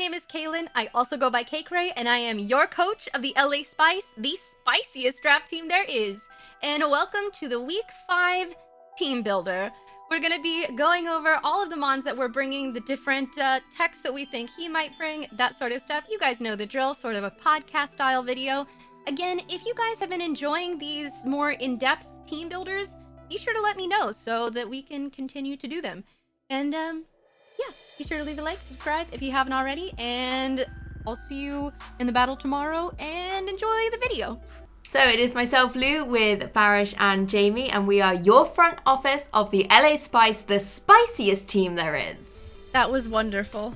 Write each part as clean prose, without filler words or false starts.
name is Kaylin. I also go by kaycreigh, and I am your coach of the LA Spice, the spiciest draft team there is. And welcome to the Week 5 Team Builder. We're going to be going over all of the mons that we're bringing, the different techs that we think he might bring, that sort of stuff. You guys know the drill, sort of a podcast-style video. Again, if you guys have been enjoying these more in-depth team builders, be sure to let me know so that we can continue to do them. And, yeah, be sure to leave a like, subscribe if you haven't already, and I'll see you in the battle tomorrow, and enjoy the video. So it is myself, Lou, with Barish and Jamie, and we are your front office of the LA Spice, the spiciest team there is. That was wonderful.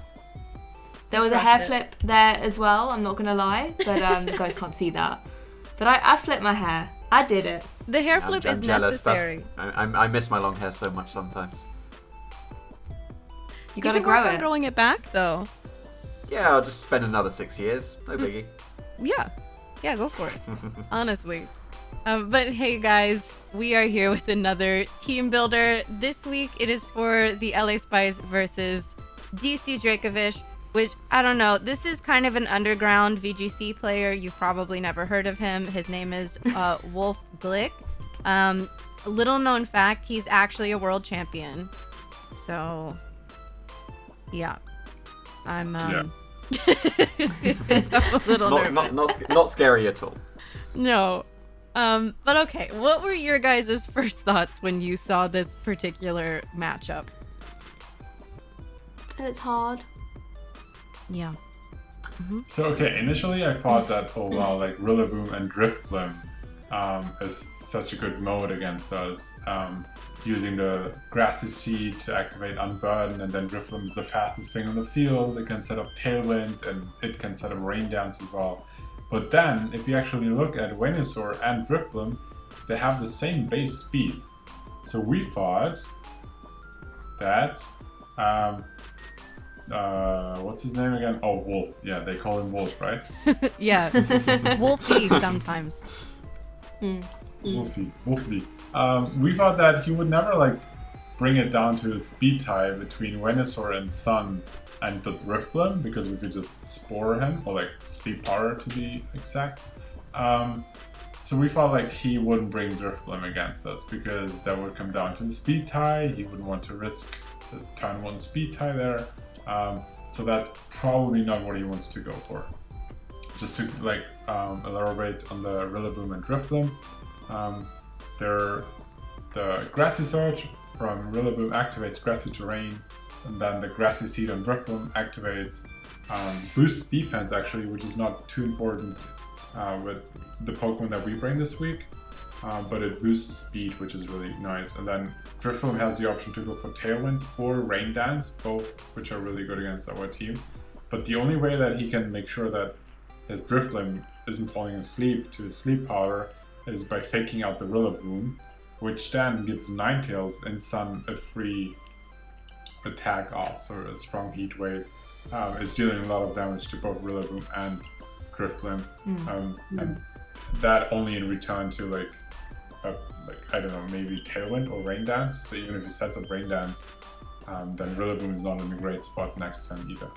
There was a hair flip there as well, I'm not going to lie, but the guys can't see that. But I flipped my hair. I did it. The hair flip is jealous. necessary. I miss my long hair so much sometimes. You gotta grow it. Growing it back, though. Yeah, I'll just spend another 6 years. No biggie. Yeah, go for it. Honestly. But hey, guys, we are here with another team builder. This week, it is for the LA Spice versus DC Dracovish, which, I don't know, this is kind of an underground VGC player. You've probably never heard of him. His name is GLICK. Little known fact, he's actually a world champion. So... yeah, I'm I'm a little nervous. Not scary at all. No, but okay. What were your guys' first thoughts when you saw this particular matchup? It's hard. Yeah. So okay, initially I thought that like Rillaboom and Drifblim is such a good mode against us. Using the Grassy Seed to activate Unburden, and then Drifblim is the fastest thing on the field. It can set up Tailwind, and it can set up Rain Dance as well. But then, if you actually look at Venusaur and Drifblim, they have the same base speed. So we thought that, what's his name again? Oh, Wolf. Yeah, they call him Wolf, right? Yeah, Wolfie sometimes. Wolfie. We thought that he would never bring it down to a speed tie between Venusaur and Sun and the Drifblim, because we could just spore him, or Sleep Powder to be exact. So we thought he wouldn't bring Drifblim against us, because that would come down to the speed tie. He wouldn't want to risk the turn 1 speed tie there. So that's probably not what he wants to go for. Just to elaborate on the Rillaboom and Drifblim. The Grassy Surge from Rillaboom activates Grassy Terrain, and then the Grassy Seed on Drifblim activates boosts defense actually, which is not too important with the Pokemon that we bring this week, but it boosts speed, which is really nice. And then Drifblim has the option to go for Tailwind or Rain Dance, both which are really good against our team. But the only way that he can make sure that his Drifblim isn't falling asleep to his Sleep Powder is by faking out the Rillaboom, which then gives Ninetales and Sun a free attack off, so a strong Heat Wave is dealing a lot of damage to both Rillaboom and Drifblim, and that only in return to I don't know, maybe Tailwind or Rain Dance. So even if he sets up Rain Dance, then Rillaboom is not in a great spot next to him either.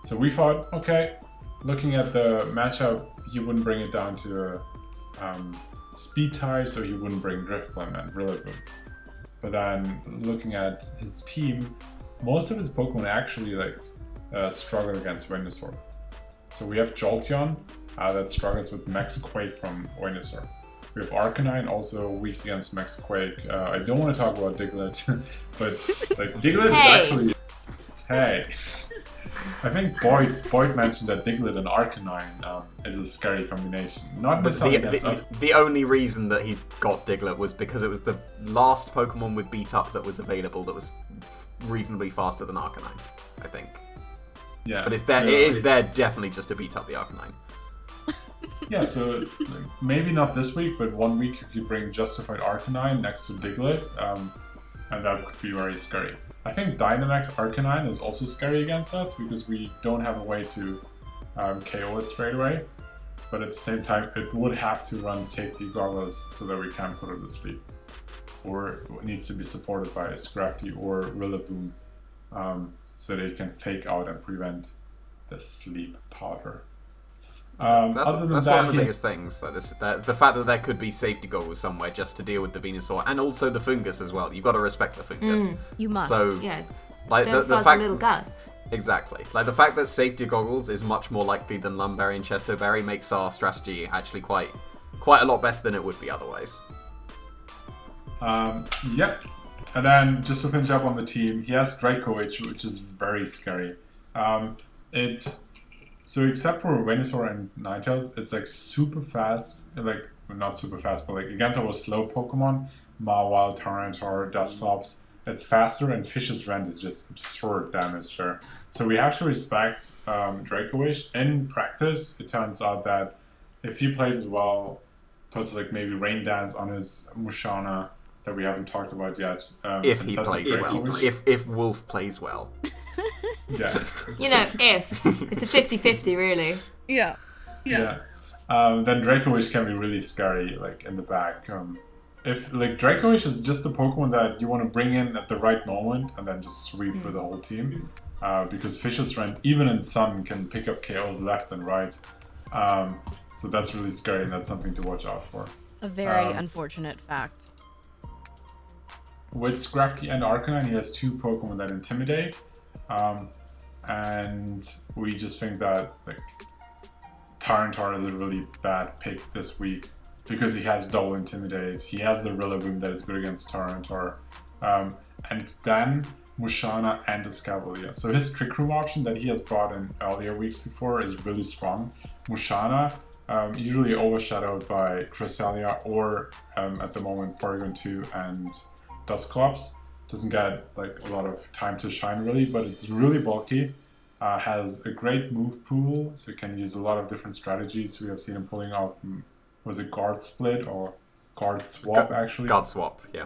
So we thought, okay, looking at the matchup, he wouldn't bring it down to a speed tie, so he wouldn't bring Drifblim and Rillaboom. But then looking at his team, most of his Pokemon actually struggle against Venusaur. So we have Jolteon that struggles with Max Quake from Venusaur. We have Arcanine, also weak against Max Quake. I don't want to talk about Diglett, but Diglett is actually... Hey! I think Boyd mentioned that Diglett and Arcanine is a scary combination. Not necessarily against us. The only reason that he got Diglett was because it was the last Pokemon with Beat Up that was available that was reasonably faster than Arcanine, I think. Yeah. But it is there definitely just to beat up the Arcanine. Yeah, so maybe not this week, but 1 week you could bring Justified Arcanine next to Diglett, and that could be very scary. I think Dynamax Arcanine is also scary against us because we don't have a way to KO it straight away, but at the same time it would have to run safety goggles so that we can put it to sleep. Or it needs to be supported by Scrafty or Rillaboom so they can fake out and prevent the sleep powder. That's Other than one that, of the biggest things. Like the fact that there could be safety goggles somewhere just to deal with the Venusaur, and also the fungus as well. You've got to respect the fungus. You must. So, Yeah. like Don't the fuzz fact, a little Gus. exactly, like the fact that safety goggles is much more likely than Lumberry and Chestoberry makes our strategy actually quite a lot better than it would be otherwise. Yep. And then just to finish up on the team, he has Dracovish, which is very scary. So except for Venusaur and Ninetales, it's like super fast, like not super fast, but like against our slow Pokemon, Mawile, Tyranitar, Dusclops, it's faster, and Fish's Rend is just absurd damage there. So we have to respect Dracovish. In practice, it turns out that if he plays it well, puts like maybe Rain Dance on his Musharna that we haven't talked about yet. If he plays well, if Wolf plays well. Yeah. You know, if. It's a 50-50, really. Yeah. Then Dracovish can be really scary, like in the back. If like Dracovish is just the Pokemon that you want to bring in at the right moment and then just sweep for the whole team, because Fish's Rend, even in Sun, can pick up KOs left and right. So that's really scary, and that's something to watch out for. A very unfortunate fact. With Scrafty and Arcanine, he has 2 Pokemon that intimidate. And we just think that like Tyranitar is a really bad pick this week because he has double intimidate. He has the Rillaboom that is good against Tyranitar, and then Musharna and Escavalier. So his Trick Room option that he has brought in earlier weeks before is really strong. Musharna, usually overshadowed by Cresselia or at the moment Porygon 2 and Dusclops. Doesn't get like a lot of time to shine really, but it's really bulky. Has a great move pool, so you can use a lot of different strategies. We have seen him pulling off, was it Guard Split or Guard Swap actually? Guard Swap, yeah.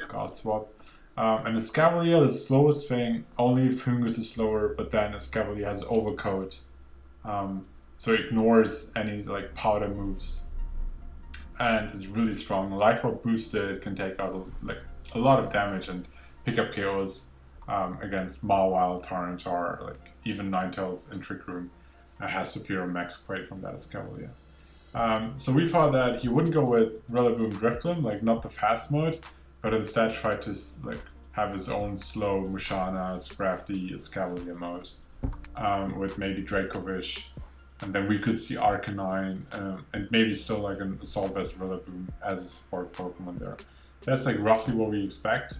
Guard Swap. And Escavalier, the slowest thing, only Fungus is slower, but then Escavalier has Overcoat. So it ignores any like powder moves. And is really strong. Life Orb boosted, can take out like a lot of damage and pick up KOs against Mawile, Tyranitar, like even Ninetales in Trick Room. Has superior max quake from that Escavalier. So we thought that he wouldn't go with Rillaboom Drifloon, like not the fast mode, but instead try to like have his own slow Musharna, Scrafty, Escavalier mode with maybe Dracovish, and then we could see Arcanine and maybe still like an Assault Vest Rillaboom as a support Pokemon there. That's like roughly what we expect.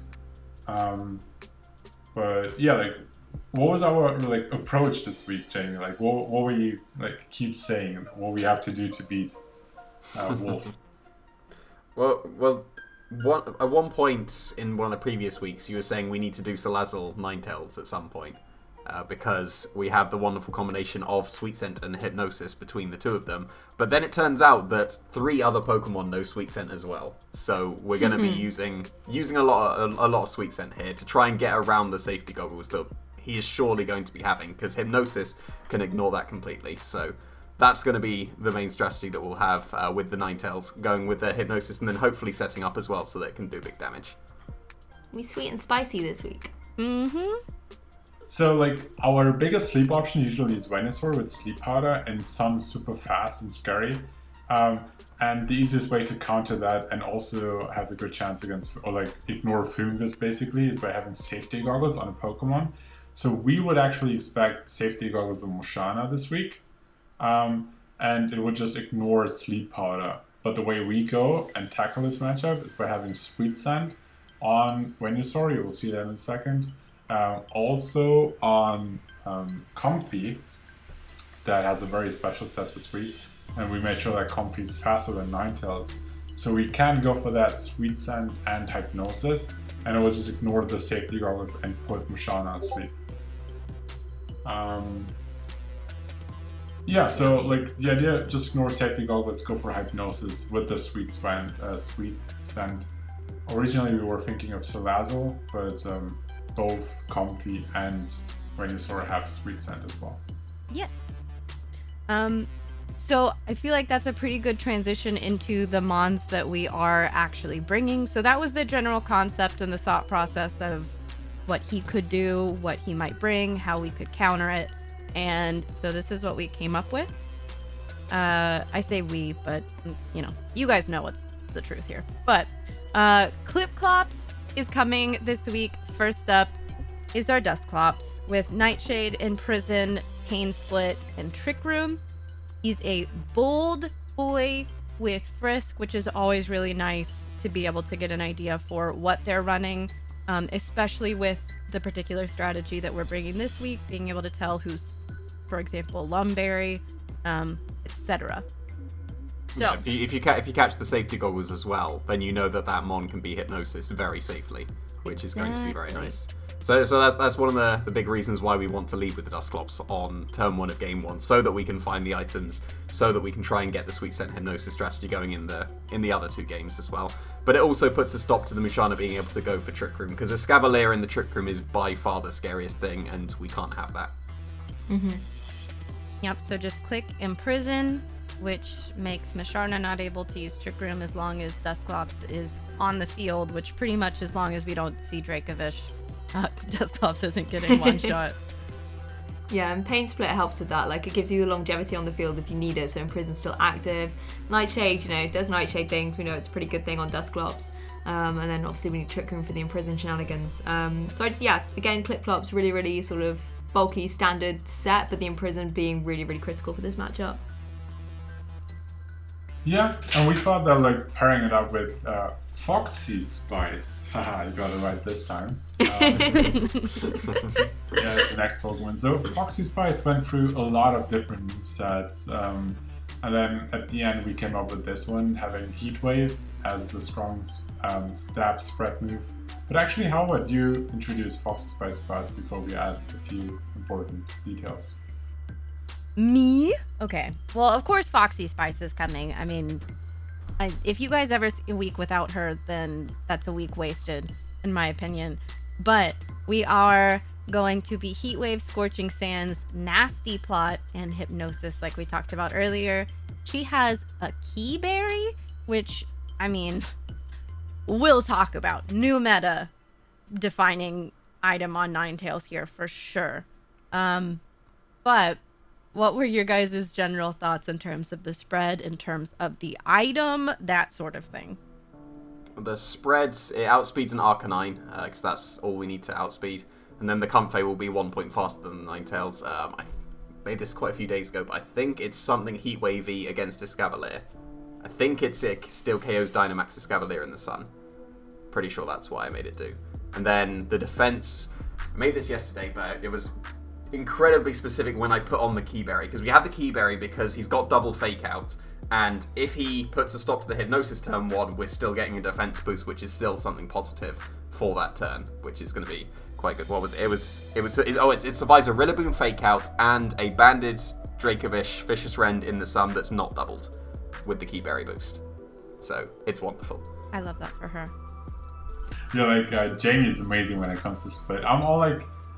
But yeah, like what was our like approach this week, Jamie? Like what were you like keep saying what we have to do to beat Wolf? Well, at one point in one of the previous weeks, you were saying we need to do Salazzle Ninetales at some point. Because we have the wonderful combination of Sweet Scent and Hypnosis between the two of them. But then it turns out that 3 other Pokemon know Sweet Scent as well. So we're going to be using a lot of Sweet Scent here to try and get around the safety goggles that he is surely going to be having, because Hypnosis can ignore that completely. So that's going to be the main strategy that we'll have with the Ninetales, going with the Hypnosis and then hopefully setting up as well so that it can do big damage. We sweet and spicy this week. So like our biggest sleep option usually is Venusaur with Sleep Powder and some super fast and scary. And the easiest way to counter that and also have a good chance against, or like ignore Fungus basically, is by having Safety Goggles on a Pokemon. So we would actually expect Safety Goggles on Musharna this week. And it would just ignore Sleep Powder. But the way we go and tackle this matchup is by having Sweet Scent on Venusaur. You will see that in a second. Also on Comfy, that has a very special set this week, and we made sure that Comfy is faster than Ninetales. So we can go for that Sweet Scent and Hypnosis, and it will just ignore the Safety Goggles and put Musharna asleep. Yeah, so like the idea, just ignore Safety Goggles, go for Hypnosis with the Sweet Scent. Originally we were thinking of Salazzle, but both Comfy and Venusaur have Sweet Scent as well. Yes. So I feel like that's a pretty good transition into the mons that we are actually bringing. So that was the general concept and the thought process of what he could do, what he might bring, how we could counter it. And so this is what we came up with. I say we, but you guys know what's the truth here. But Clip-Clops is coming this week. First up is our Dustclops with Nightshade, Imprison, Pain Split, and Trick Room. He's a bold boy with Frisk, which is always really nice to be able to get an idea for what they're running, especially with the particular strategy that we're bringing this week, being able to tell who's, for example, Lumberry, etc. So yeah, if you catch the safety goggles as well, then you know that Mon can be Hypnosis very safely, which is going to be very nice. So that's one of the big reasons why we want to lead with the Dustclops on turn 1 of game 1, so that we can find the items, so that we can try and get the Sweet Scent Hypnosis strategy going in the other 2 games as well. But it also puts a stop to the Musharna being able to go for Trick Room, because a Scavalier in the Trick Room is by far the scariest thing, and we can't have that. Mm-hmm. Yep, so just click Imprison, which makes Musharna not able to use Trick Room as long as Dustclops is on the field, which pretty much as long as we don't see Dracovish, Dustclops isn't getting one shot. Yeah, and Pain Split helps with that. Like, it gives you the longevity on the field if you need it, so Imprison's still active. Nightshade, does Nightshade things. We know it's a pretty good thing on Dustclops. And then obviously we need Trick Room for the Imprison shenanigans. Again, Clip-Clops, really, really sort of bulky standard set, but the Imprison being really, really critical for this matchup. Yeah, and we thought that like pairing it up with Foxy Spice. Haha, you got it right this time. It's the next Pokemon. So Foxy Spice went through a lot of different movesets. And then at the end we came up with this one, having Heat Wave as the strong stab spread move. But actually, how about you introduce Foxy Spice first before we add a few important details? Me? Okay. Well, of course Foxy Spice is coming. I mean, if you guys ever see a week without her, then that's a week wasted, in my opinion. But we are going to be Heat Wave, Scorching Sands, Nasty Plot, and Hypnosis, like we talked about earlier. She has a Key Berry, which, I mean, we'll talk about. New meta defining item on Ninetales here for sure. But what were your guys' general thoughts in terms of the spread, in terms of the item, that sort of thing? The spreads, it outspeeds an Arcanine, because that's all we need to outspeed. And then the Comfey will be 1 point faster than the Ninetales. I made this quite a few days ago, but I think it's something Heat Wavy against Escavalier. I think it still KOs Dynamax Escavalier in the sun. Pretty sure that's why I made it do. And then the defense, I made this yesterday, but it was incredibly specific when I put on the Keyberry, because we have the Keyberry because he's got double Fake Out, and if he puts a stop to the Hypnosis turn 1, we're still getting a defense boost, which is still something positive for that turn, which is going to be quite good. What was it? It survives a Rillaboom Fake Out and a Banded Dracovish Vicious Rend in the sun that's not doubled with the Keyberry boost. So it's wonderful. I love that for her. Jamie is amazing when it comes to split.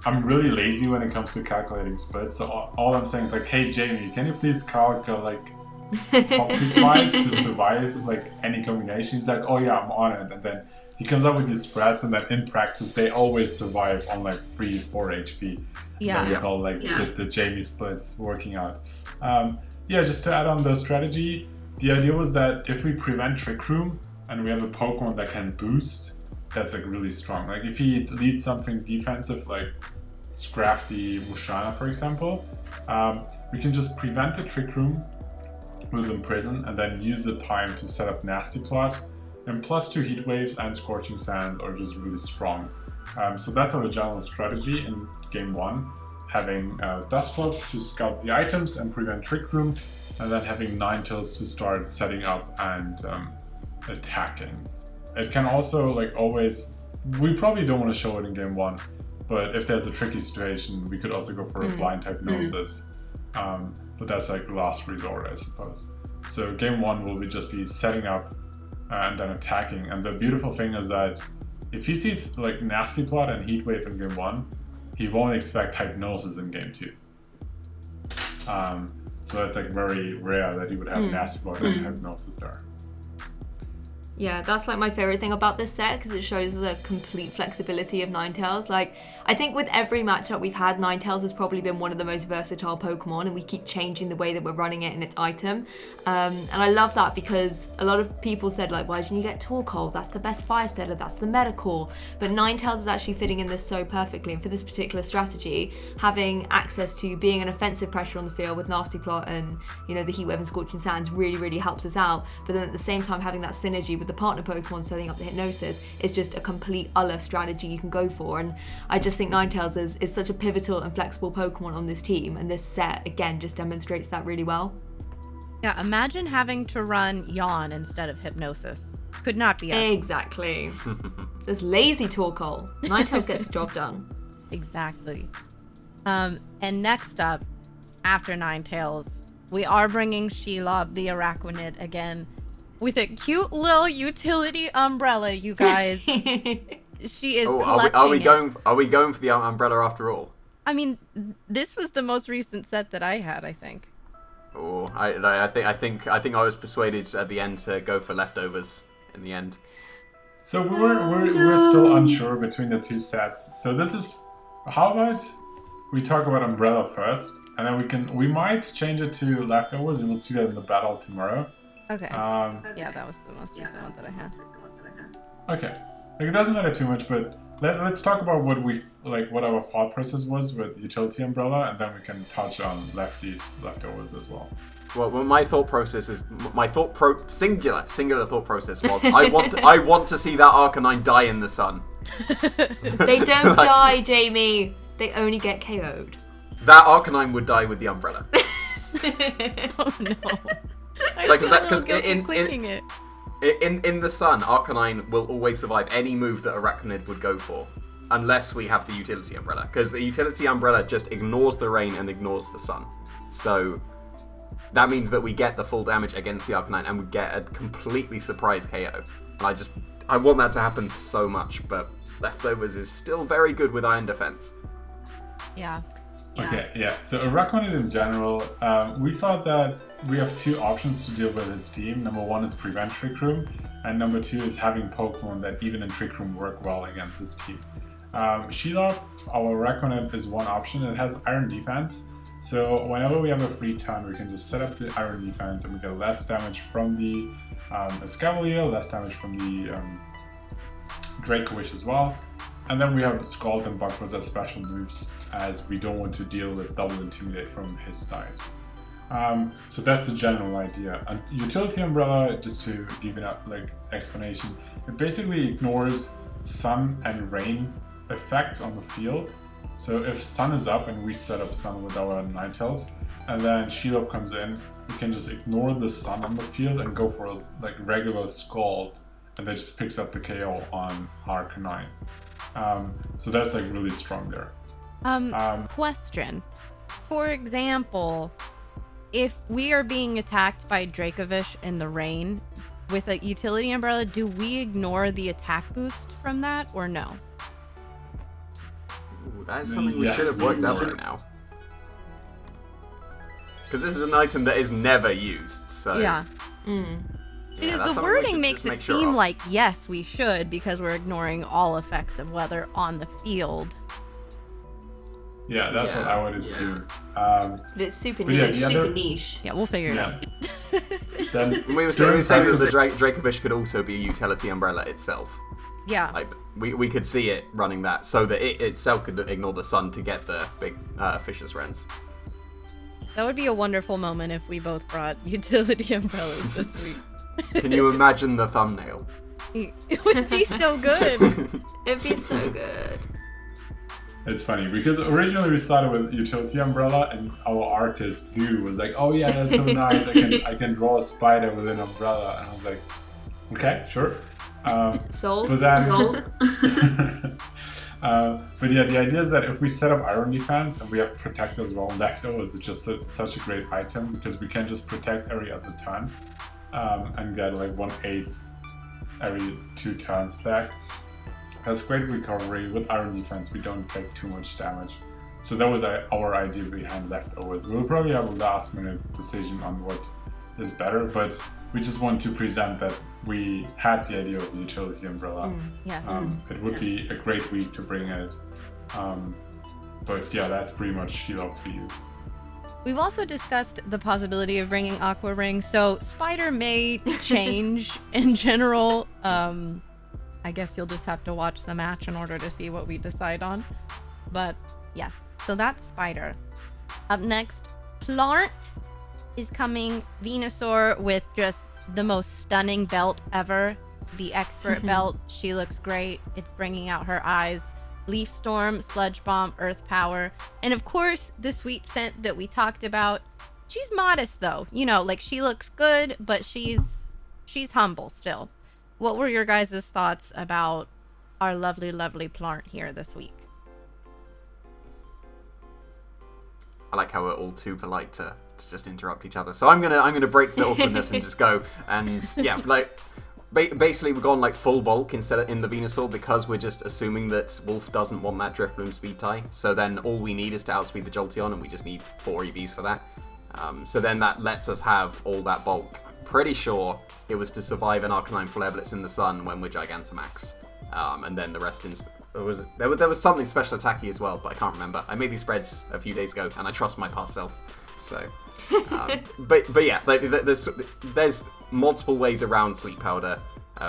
I'm really lazy when it comes to calculating splits, so all I'm saying is like, hey Jamie, can you please calculate Foxy Spice to survive any combination? He's like, oh yeah, I'm on it, and then he comes up with these spreads, and then in practice they always survive on 3-4 HP. Yeah. We call the Jamie splits working out. Just to add on the strategy, the idea was that if we prevent Trick Room and we have a Pokemon that can boost, that's really strong. If he leads something defensive like Scrafty Musharna, for example, we can just prevent the Trick Room with Imprison and then use the time to set up Nasty Plot. And +2 Heat Waves and Scorching Sands are just really strong. So that's our general strategy in game 1. Having Dustclops to scout the items and prevent Trick Room, and then having Ninetales to start setting up and attacking. It can also always, we probably don't want to show it in game 1, but if there's a tricky situation, we could also go for a blind Hypnosis. But that's last resort, I suppose. So game 1 will just be setting up and then attacking. And the beautiful thing is that if he sees Nasty Plot and Heat Wave in game 1, he won't expect Hypnosis in game 2. So it's very rare that he would have Nasty Plot and Hypnosis there. Yeah, that's like my favorite thing about this set because it shows the complete flexibility of Ninetales. Like, I think with every matchup we've had, Ninetales has probably been one of the most versatile Pokemon, and we keep changing the way that we're running it and its item. And I love that because a lot of people said, like, why didn't you get Torkoal? That's the best fire setter, that's the Medical. But Ninetales is actually fitting in this so perfectly, and for this particular strategy, having access to being an offensive pressure on the field with Nasty Plot and, you know, the Heat Wave and Scorching Sands really, really helps us out. But then at the same time, having that synergy with the partner Pokemon setting up the Hypnosis is just a complete other strategy you can go for. And I just think Ninetales is such a pivotal and flexible Pokemon on this team, and this set again just demonstrates that really well. Yeah, imagine having to run Yawn instead of Hypnosis. Could not be us. Exactly. This lazy Torkoal. Ninetales gets the job done. Exactly. And next up, after Ninetales, we are bringing Shelob the Araquanid again with a cute little utility umbrella, you guys. She is clutching are we it. going for the umbrella after all? I mean, this was the most recent set that I had, I think. Oh, I think I was persuaded at the end to go for leftovers in the end. So we're still unsure between the two sets. So this is, how about we talk about Umbrella first, and then we might change it to leftovers, and we'll see that in the battle tomorrow. Okay. Yeah, that was the most recent one that I had. Okay. Like, it doesn't matter too much, but let's talk about what our thought process was with Utility Umbrella, and then we can touch on leftovers as well. Well, my thought process is singular thought process was I want to see that Arcanine die in the sun. They don't die, Jamie. They only get KO'd. That Arcanine would die with the umbrella. Oh no. Because clicking it. in the sun, Arcanine will always survive any move that Araquanid would go for, unless we have the Utility Umbrella. Because the Utility Umbrella just ignores the rain and ignores the sun. So that means that we get the full damage against the Arcanine and we get a completely surprise KO. And I want that to happen so much, but Leftovers is still very good with Iron Defense. Yeah. Okay, yeah. So Araquanid in general, we thought that we have two options to deal with his team. Number one is prevent Trick Room, and number two is having Pokemon that even in Trick Room work well against his team. Shelob, our Araquanid, is one option. It has Iron Defense, so whenever we have a free turn, we can just set up the Iron Defense and we get less damage from the Escavalier, less damage from the Dracovish as well. And then we have Scald and Buckles as special moves, as we don't want to deal with double Intimidate from his side. So that's the general idea. And Utility Umbrella, just to give it up explanation, it basically ignores sun and rain effects on the field. So if sun is up and we set up sun with our Ninetales, and then Shelob comes in, we can just ignore the sun on the field and go for a regular Scald, and that just picks up the KO on Arcanine. So that's really strong there. Question. For example, if we are being attacked by Dracovish in the rain with a Utility Umbrella, do we ignore the attack boost from that or no? Ooh, that is something we should have worked out right now. Because this is an item that is never used, so... Yeah. Yeah, because the wording makes it seem like, yes, we should, because we're ignoring all effects of weather on the field. Yeah, that's what I would assume. But it's super niche. Super niche. Yeah, we'll figure it out. Then we were saying that the Dracovish could also be a Utility Umbrella itself. Yeah. We could see it running that, so that it itself could ignore the sun to get the big Fisher's Wrens. That would be a wonderful moment if we both brought Utility Umbrellas this week. Can you imagine the thumbnail? It would be so good. It'd be so good. It's funny because originally we started with Utility Umbrella, and our artist Lou was like, "Oh yeah, that's so nice. I can draw a spider with an umbrella," and I was like, "Okay, sure." Sold. But then, but yeah, the idea is that if we set up Iron Defense and we have Protect as well, Leftovers is just such a great item because we can just protect every other turn and get 1/8 every 2 turns back. That's great recovery. With Iron Defense, we don't take too much damage. So that was our idea behind Leftovers. We'll probably have a last minute decision on what is better, but we just want to present that we had the idea of the utility umbrella. It would be a great week to bring it. But yeah, that's pretty much Sheila for you. We've also discussed the possibility of bringing Aqua Ring, so Spider may change in general. I guess you'll just have to watch the match in order to see what we decide on. But yes, so that's Spider. Up next, Plant is coming. Venusaur with just the most stunning belt ever. The expert belt. She looks great. It's bringing out her eyes. Leaf Storm, Sludge Bomb, Earth Power, and of course the sweet scent that we talked about. She's modest though, you know, like she looks good, but she's humble still. What were your guys' thoughts about our lovely Plant here this week? I like how we're all too polite to just interrupt each other. So I'm gonna break the awkwardness and just go. And yeah, like basically we've gone like full bulk instead of in the Venusaur because we're just assuming that Wolf doesn't want that Driftbloom speed tie. So then all we need is to outspeed the Jolteon, and we just need 4 EVs for that. So then that lets us have all that bulk. Pretty sure it was to survive an Arcanine Flare Blitz in the sun when we're Gigantamax. And then the rest in... There was something special attacky as well, but I can't remember. I made these spreads a few days ago, and I trust my past self. So... but yeah, like, there's multiple ways around Sleep Powder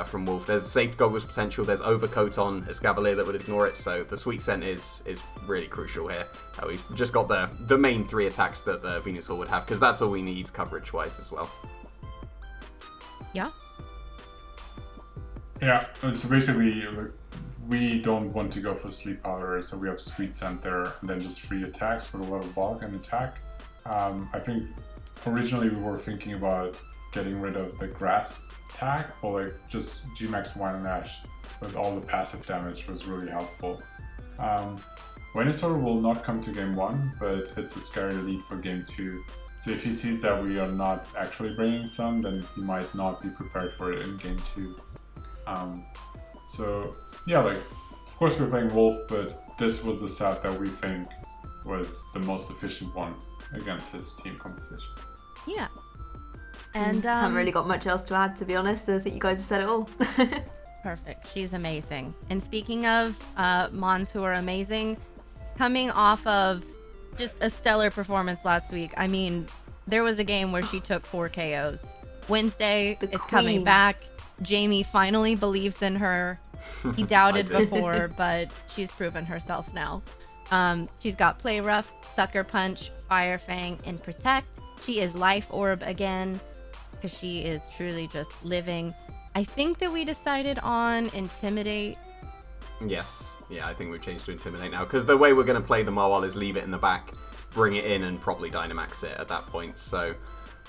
from Wolf. There's Safe Goggles potential, there's Overcoat on Escavalier that would ignore it, so the Sweet Scent is really crucial here. We've just got the main 3 attacks that the Venusaur would have, because that's all we need coverage-wise as well. Yeah? Yeah, so basically, we don't want to go for Sleep Powder, so we have Sweet Scent there, and then just 3 attacks with a lot of bulk and attack. I think originally we were thinking about getting rid of the grass attack, or like just Gmax Wine and Ash with all the passive damage was really helpful. Venusaur will not come to game 1, but it's a scary lead for game 2. So if he sees that we are not actually bringing some, then he might not be prepared for it in game 2. So yeah, like of course we're playing Wolf, but this was the set that we think was the most efficient one against his team composition. Yeah. And I haven't really got much else to add, to be honest. I think you guys have said it all. Perfect. She's amazing. And speaking of Mons who are amazing, coming off of just a stellar performance last week. I mean, there was a game where she took 4 KOs. Wednesday is coming back. Jamie finally believes in her. He doubted before, but she's proven herself now. She's got Play Rough, Sucker Punch, Fire Fang, and Protect. She is Life Orb again, because she is truly just living. I think that we decided on Intimidate. Yes. Yeah, I think we've changed to Intimidate now, because the way we're going to play the Marwal is leave it in the back, bring it in, and properly Dynamax it at that point. So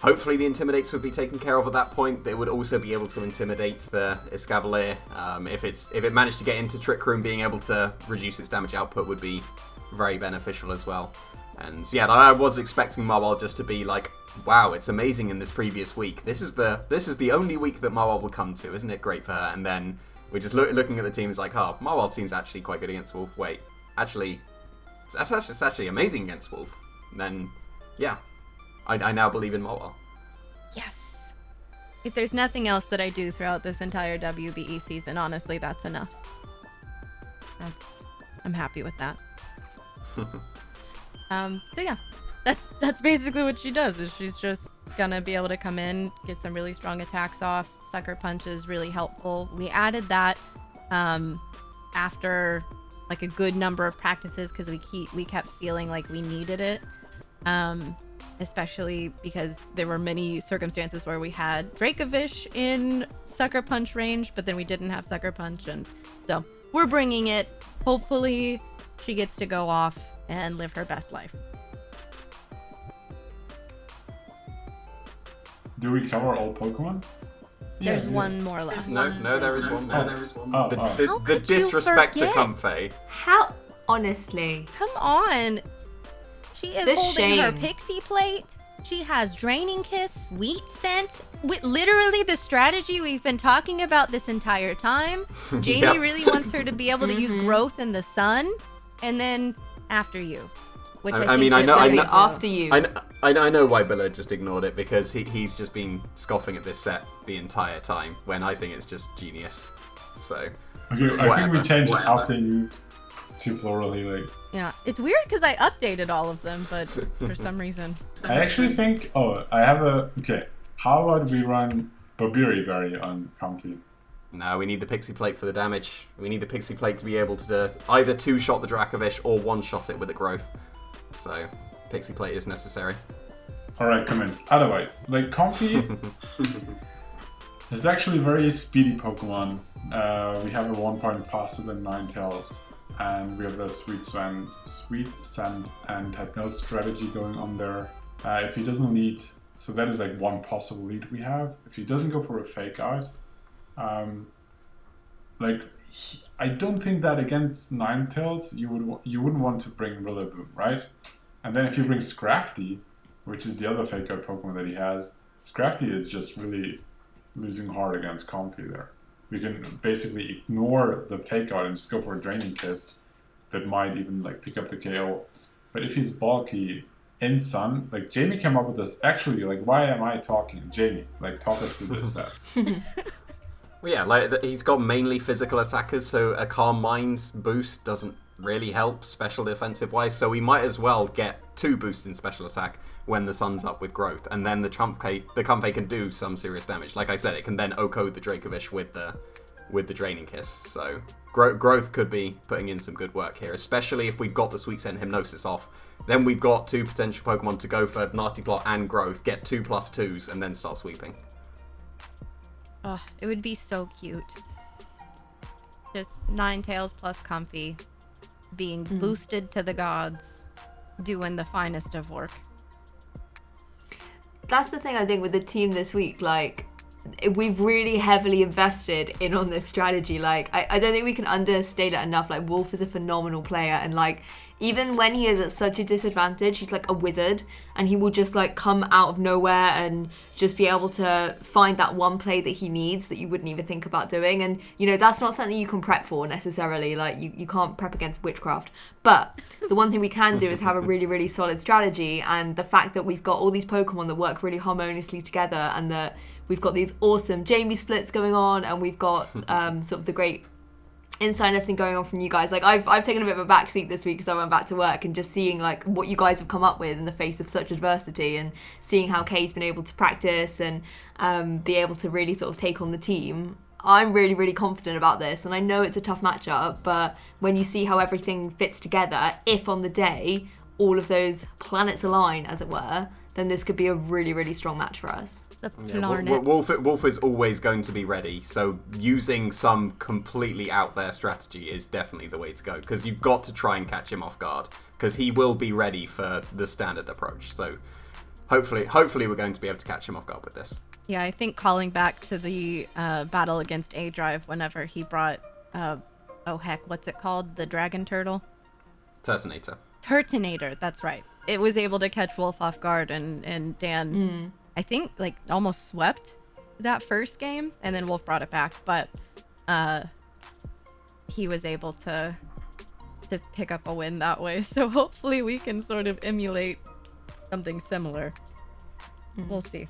hopefully the Intimidates would be taken care of at that point. They would also be able to intimidate the Escavalier. If it managed to get into Trick Room, being able to reduce its damage output would be very beneficial as well. And yeah, I was expecting Marwal just to be like, wow, it's amazing in this previous week. This is the only week that Marwal will come to. Isn't it great for her? And then we're just looking at the team, it's like, oh, Marwal seems actually quite good against Wolf. Wait, actually, it's actually amazing against Wolf. And then, yeah, I now believe in Marwal. Yes. If there's nothing else that I do throughout this entire WBE season, honestly, that's enough. I'm happy with that. So yeah, that's basically what she does. Is she's just gonna be able to come in, get some really strong attacks off. Sucker Punch is really helpful. We added that after like a good number of practices because we kept feeling like we needed it, especially because there were many circumstances where we had Dracovish in Sucker Punch range, but then we didn't have Sucker Punch, and so we're bringing it. Hopefully she gets to go off and live her best life. Do we cover all Pokemon? There's one more left. No, there is one more. Oh. The disrespect to Comfey. How? Honestly. Come on. She is The holding her shame. Pixie Plate. She has Draining Kiss, Sweet Scent. With literally the strategy we've been talking about this entire time. Jamie Yep. really wants her to be able to use Growth in the sun. And then after you. Which I mean, I is know- I very know- good. after you. I know why Billa just ignored it, because he's just been scoffing at this set the entire time, when I think it's just genius. So, Okay, I think we change it whatever. after you to Floral Healing. Yeah, it's weird because I updated all of them, but for some reason. I actually think, okay, how about we run Bobiri Berry on Comfy? No, we need the Pixie Plate for the damage. We need the Pixie Plate to be able to either two-shot the Dracovish or one-shot it with a growth. So, Pixie Plate is necessary. Alright, comments. Otherwise, like Comfy is actually a very speedy Pokemon. We have a 1 point faster than Ninetales, and we have the Sweet Scent and Hypnose strategy going on there. If he doesn't lead, so that is like one possible lead we have. If he doesn't go for a Fake Out, I don't think that against Ninetales you wouldn't want to bring Rillaboom, right? And then if you bring Scrafty, which is the other Fake Out Pokemon that he has, Scrafty is just really losing hard against Comfy there. We can basically ignore the Fake Out and just go for a Draining Kiss that might even like pick up the KO. But if he's bulky in Sun, like Jamie came up with this. Actually, like, why am I talking? Jamie, like, talk us through this set. Well, yeah, like he's got mainly physical attackers, so a Calm Minds boost doesn't really help special defensive wise. So we might as well get 2 boosts in special attack when the Sun's up with growth, and then the Comfey can do some serious damage. Like I said, it can then OHKO the Dracovish with the Draining Kiss. So growth could be putting in some good work here, especially if we've got the Sweet Scent Hypnosis off. Then we've got 2 potential Pokemon to go for Nasty Plot and growth, get 2+2s, and then start sweeping. Oh, it would be so cute. Just Ninetales plus Comfy being boosted to the gods, doing the finest of work. That's the thing I think with the team this week, like, we've really heavily invested in on this strategy. Like, I don't think we can understate it enough. Like, Wolf is a phenomenal player, and like, even when he is at such a disadvantage, he's like a wizard, and he will just like come out of nowhere and just be able to find that one play that he needs that you wouldn't even think about doing. And you know, that's not something you can prep for necessarily. Like, you can't prep against witchcraft, but the one thing we can do is have a really, really solid strategy. And the fact that we've got all these Pokemon that work really harmoniously together, and that we've got these awesome Jamie splits going on, and we've got sort of the great insight and everything going on from you guys. Like, I've taken a bit of a backseat this week because I went back to work, and just seeing like what you guys have come up with in the face of such adversity, and seeing how Kay's been able to practice and be able to really sort of take on the team. I'm really, really confident about this, and I know it's a tough matchup, but when you see how everything fits together, if on the day all of those planets align, as it were, then this could be a really, really strong match for us. The Yeah, planets. Wolf is always going to be ready, so using some completely out there strategy is definitely the way to go, because you've got to try and catch him off guard, because he will be ready for the standard approach. So hopefully we're going to be able to catch him off guard with this. Yeah, I think calling back to the battle against A-Drive whenever he brought, what's it called? The dragon turtle? Turtonator. Turtonator, that's right. It was able to catch Wolf off guard, and Dan, I think, like, almost swept that first game, and then Wolf brought it back, but he was able to pick up a win that way. So hopefully we can sort of emulate something similar. We'll see.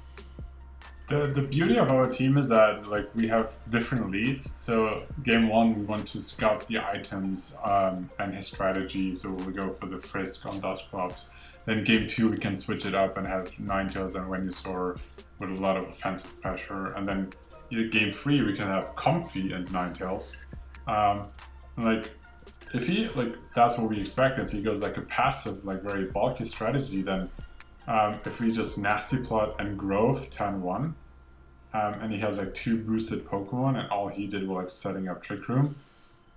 The beauty of our team is that like we have different leads. So game 1 we want to scout the items and his strategy, so we'll go for the Frisk on Dusclops. Then game 2 we can switch it up and have Ninetales and Venusaur with a lot of offensive pressure. And then game 3 we can have Comfy and Ninetales. Like if he that's what we expect. If he goes like a passive, like very bulky strategy, then if we just Nasty Plot and Growth turn 1, and he has like 2 boosted Pokemon, and all he did was like setting up Trick Room,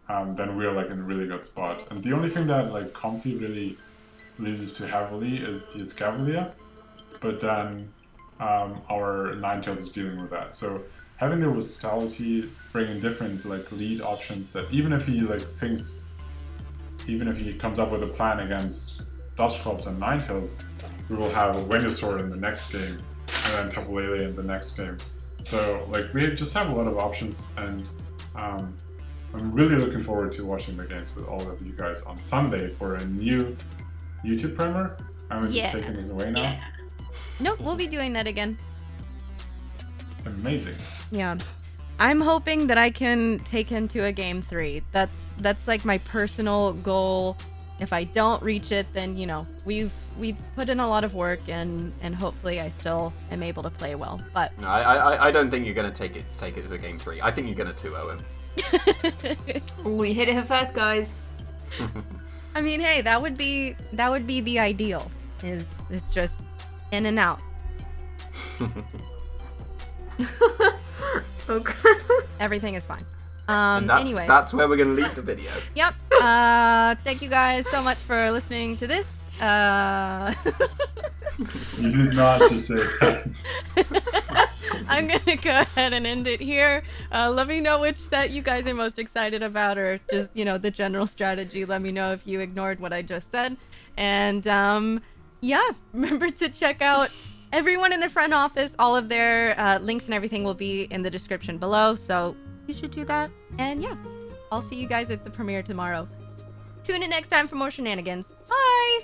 then we're like in a really good spot. And the only thing that like Comfy really loses to heavily is the Escavalier, but then our Ninetales is dealing with that. So having the Viscality, bringing different like lead options, that even if he comes up with a plan against Dusclops and Ninetales, we will have a Venusaur in the next game, and then Tapu Lele in the next game. So like we just have a lot of options, and I'm really looking forward to watching the games with all of you guys on Sunday for a new YouTube Primer? I'm Yeah. just taking this away now. Yeah. Nope, we'll be doing that again. Amazing. Yeah. I'm hoping that I can take him to a game 3. That's like my personal goal. If I don't reach it, then you know we've put in a lot of work, and hopefully I still am able to play well. But No, I don't think you're gonna take it to a game 3. I think you're gonna 2-0 him. We hit it here first, guys. I mean, hey, that would be the ideal. Is just in and out. Okay. Everything is fine. And Anyway. that's where we're gonna leave the video. Yep. Thank you guys so much for listening to this. You did not just say that. I'm gonna go ahead and end it here. Let me know which set you guys are most excited about, or just the general strategy. Let me know if you ignored what I just said. And yeah, remember to check out everyone in the front office. All of their links and everything will be in the description below. So you should do that. And yeah, I'll see you guys at the premiere tomorrow. Tune in next time for more shenanigans. Bye!